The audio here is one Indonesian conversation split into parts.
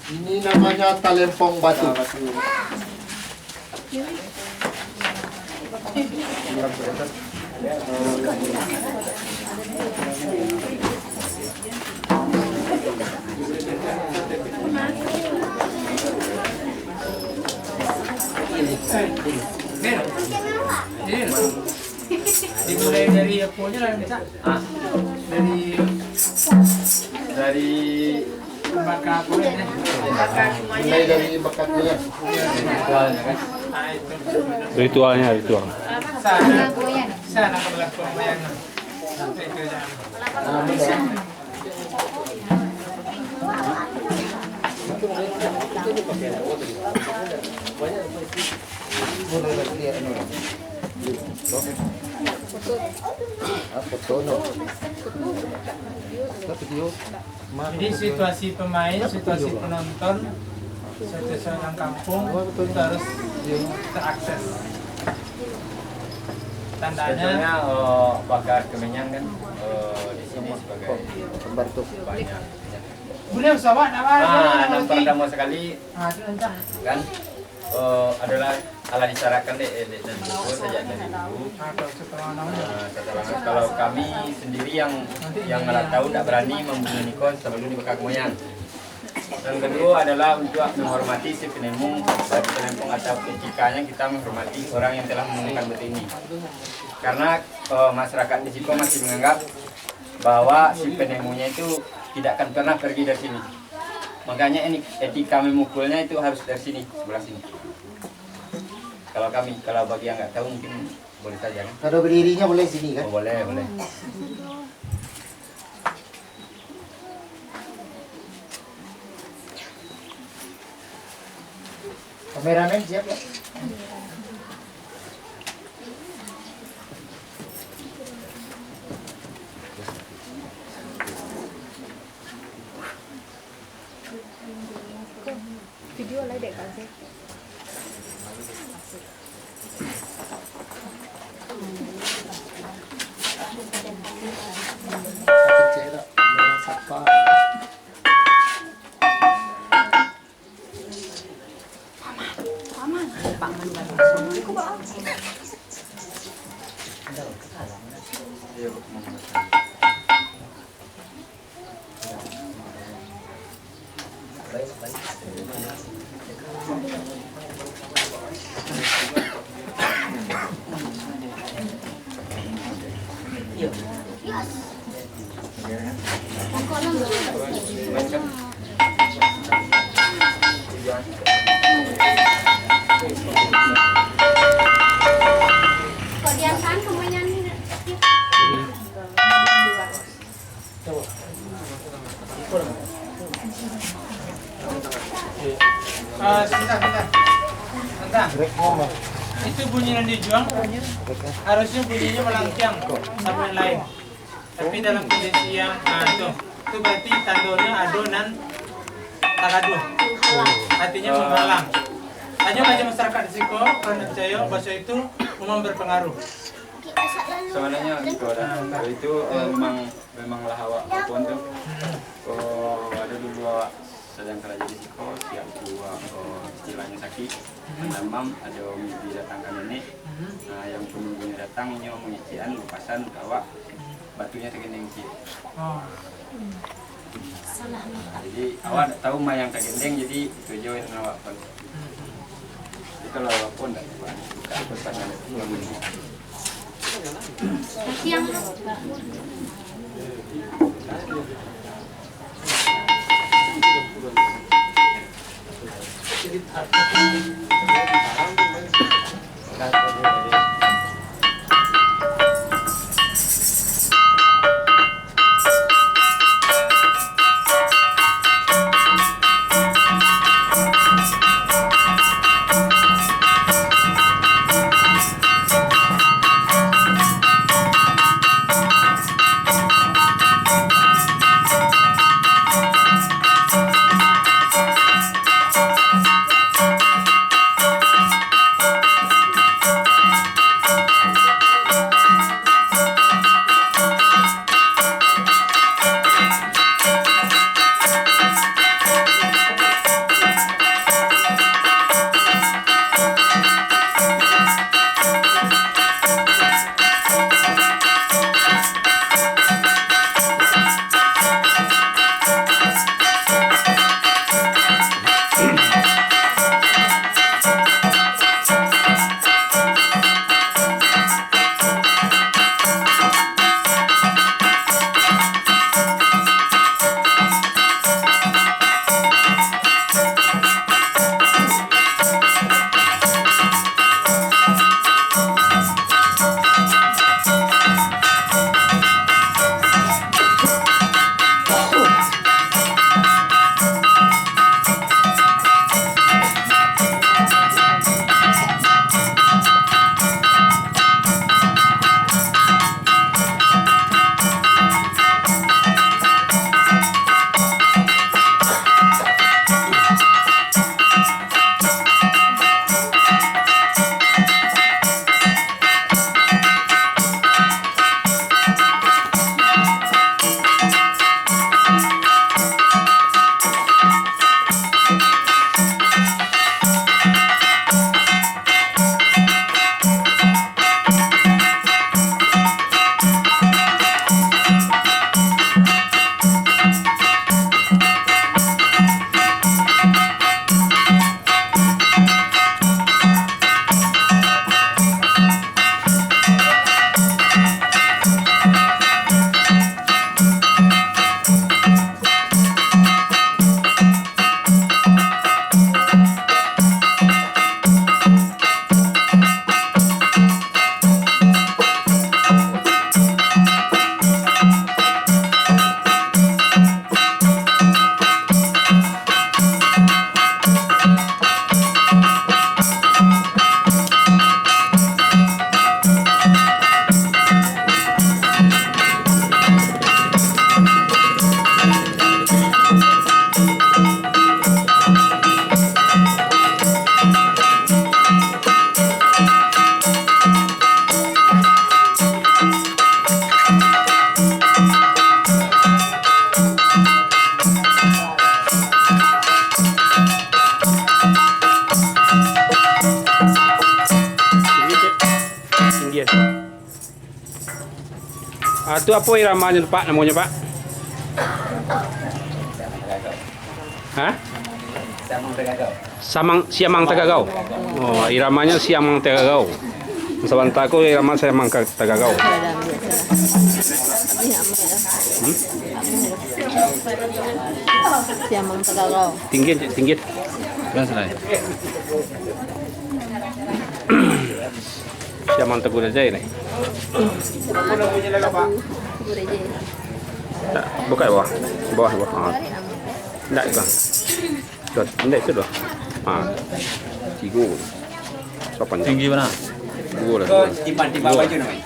Ini namanya talempong batu. Dimulai dari aponya lah bisa. Dari bakar kulit. Mulai dari bakatnya. Ritualnya kan. Ritual. Sana kebelah pembayangan. Itu jangan. Mulai dari ano. Foto no. Video. Jadi situasi pemain, situasi penonton, situasi orang kampung itu harus terakses. Tandanya bakar kemenyan kan di sini sebagai Pembantu. banyak. Boleh usahawan Yang pertama sekali kan adalah ala disyaratkan dan itu sejak dari dulu. Setelah kalau kami sendiri yang nggak tahu tidak berani membunuh Nikon sebelum dibakar moyang. Dan kedua adalah untuk menghormati si penembung atau etikanya, kita menghormati orang yang telah menemukan batu ini. Karena masyarakat di situ masih menganggap bahwa si penembungnya itu tidak akan pernah pergi dari sini. Makanya ini etika memukulnya itu harus dari sini, sebelah sini. Kalau bagi yang nggak tahu mungkin boleh saja kan? Kalau berdirinya boleh sini kan? Oh, boleh. Kameramen siap ya? Video lấy để bạn xem. Sebentar. Itu bunyi yang dijual harusnya bunyinya melangkiang sama yang lain. Tapi dalam kondisi yang itu berarti tandanya adonan tagaduh. Artinya menghalang. Hanya bagi masyarakat di Siko, karena percaya bahasa itu memang berpengaruh. Sebenarnya itu memanglah awak apapun tuh. Ada dulu awak sedang kerja di Siko, siap dua istilahnya sakit, demam, ada mimpi datangkan ini. Nah, yang pembunuhnya datang ini mengisian lupasan awak batunya tergendeng sih. Jadi awak tak tahu mayang tergendeng, jadi itu jauh yang awak pun. Jadi kalau awak pun tak buka pertanyaan itu. Yang Itu apa iramanya Pak namanya Pak? Hah? Siamang Tagagau. Oh, iramanya Siamang Tagagau. Sebentar aku irama Siamang Tagagau. Siamang Tagagau. Tinggi. Siamang Teguh aja ini. Buka ya bawah. Enggak itu. Enggak itu doh. Tiga. Sopan. Tinggi mana? Dua lah. Timbang baju namanya.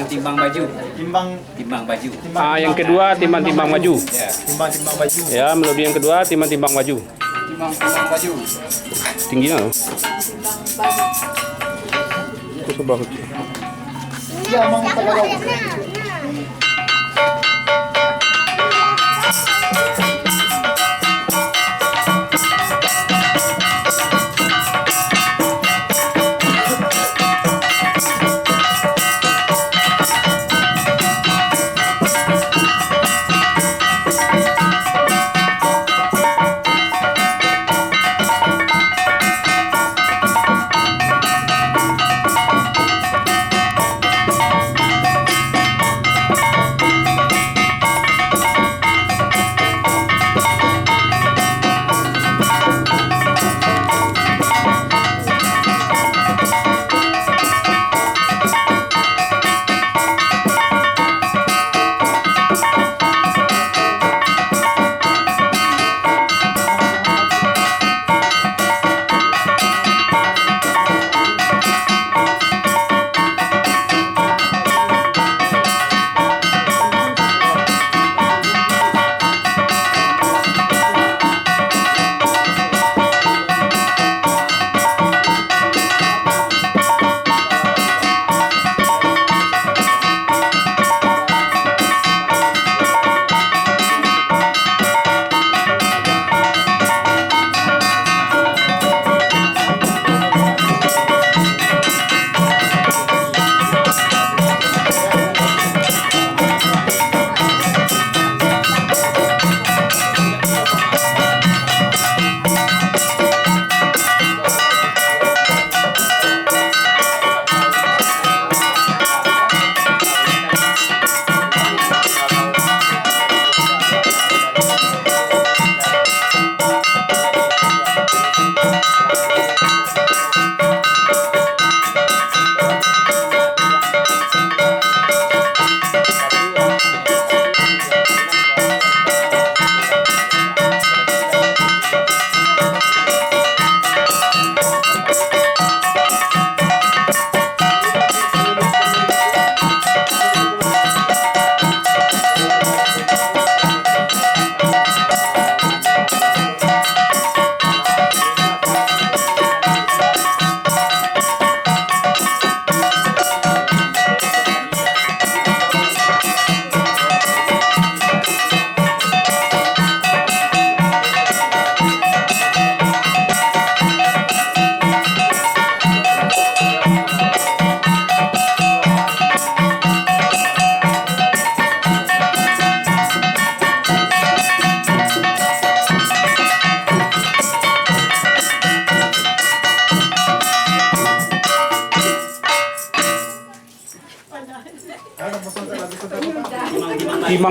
Timbang baju. Timbang baju. Yang kedua timbang maju. Ya. Timbang baju. Ya, melodi yang kedua timbang maju. Timbang baju. Tingginya loh. Itu sebelah kecil. Iya, emang Tagagau.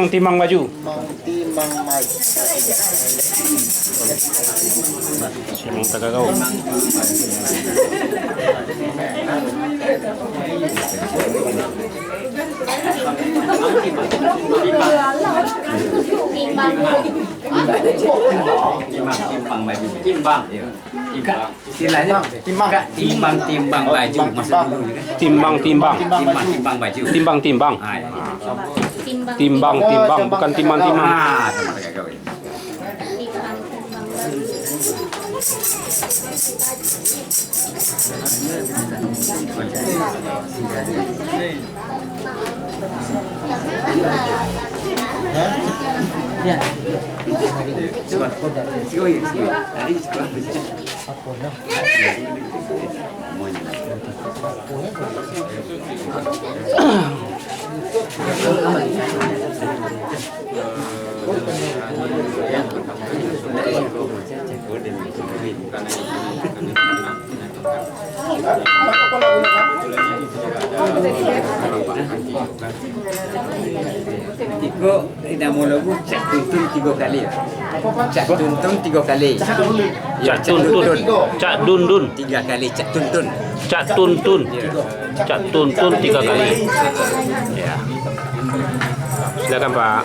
Timang maju. Timbang maju. Siamang Tagagau. Timbang baju. Timbang. Istilahnya timbang baju masa dulu kan. Timbang. Timbang baju. Timbang. Timbang, bukan timang. Ah, sama kayak kau ini. Hah? Ya. Tiko tidak mau lagu cak tuntun 3 kali ya. Cak tuntun 3 kali. Ya, Cak tuntun. Cak dundun. 3 kali cak tuntun. Cak tuntun. Cak tuntun 3 kali. Ya. Silakan Pak.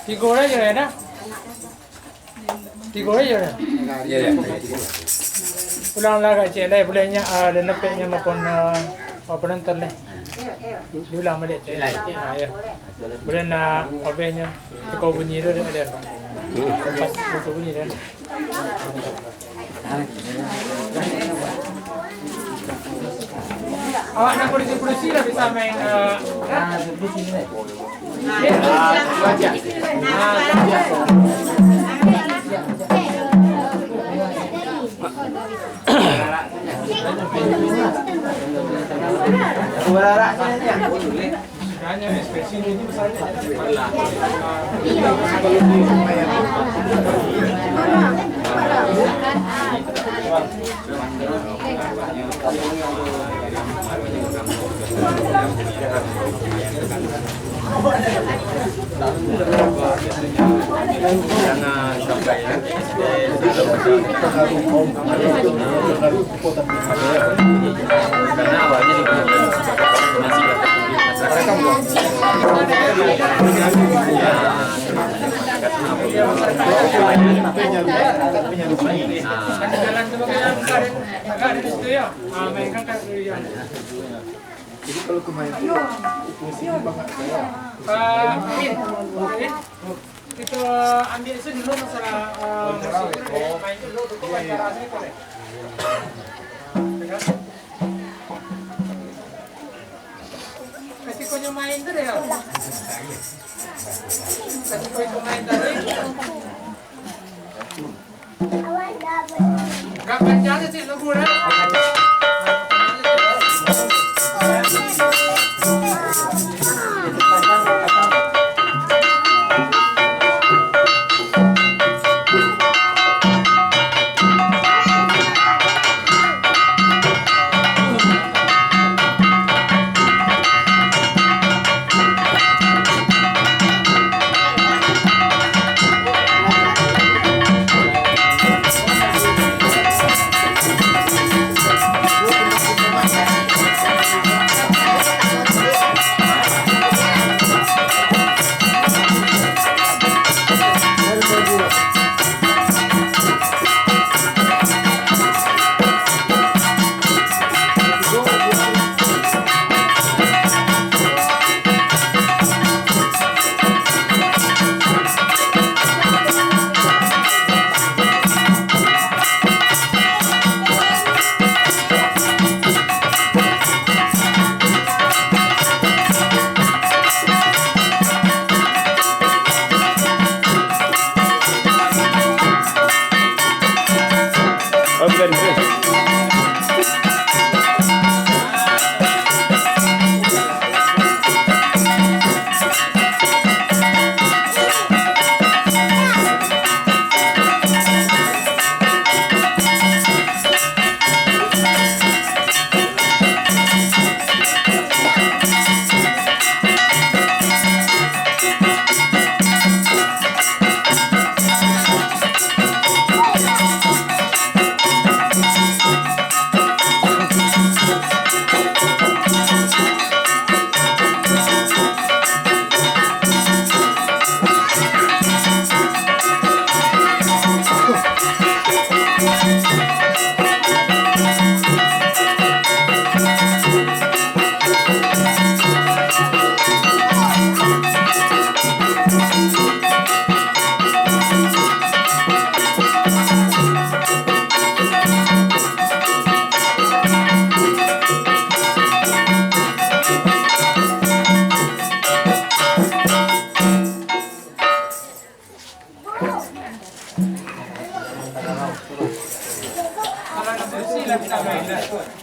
Digoreng ya na? Digoreng ya na? Ya ya. Pulang lah kat cik lai bolehnya ada nepeknya maupun apa nanti lah. Diulang balik cik lai. Ya. Boleh nak apa-nya kau bunyi tu ada. Pas kau bunyi dah. Awak nak kursi lah bisa main. Jangan sampai karena awalnya masih mereka Ya, masyarakat. Kan jalan tuh makanya agak ada di situ ya. Mereka kan ya. Jadi kalau kemarin itu fungsinya banget saya. Kita ambil itu dulu masalah main dulu untuk acara asli boleh. Kasih kau main tu deh. Kasih kau main tadi. Gak panjang sih lagu dah.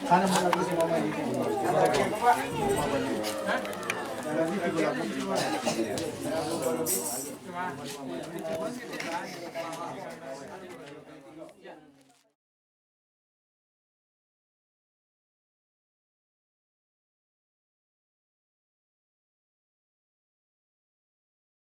Sana mo lang si mama dito. Cuma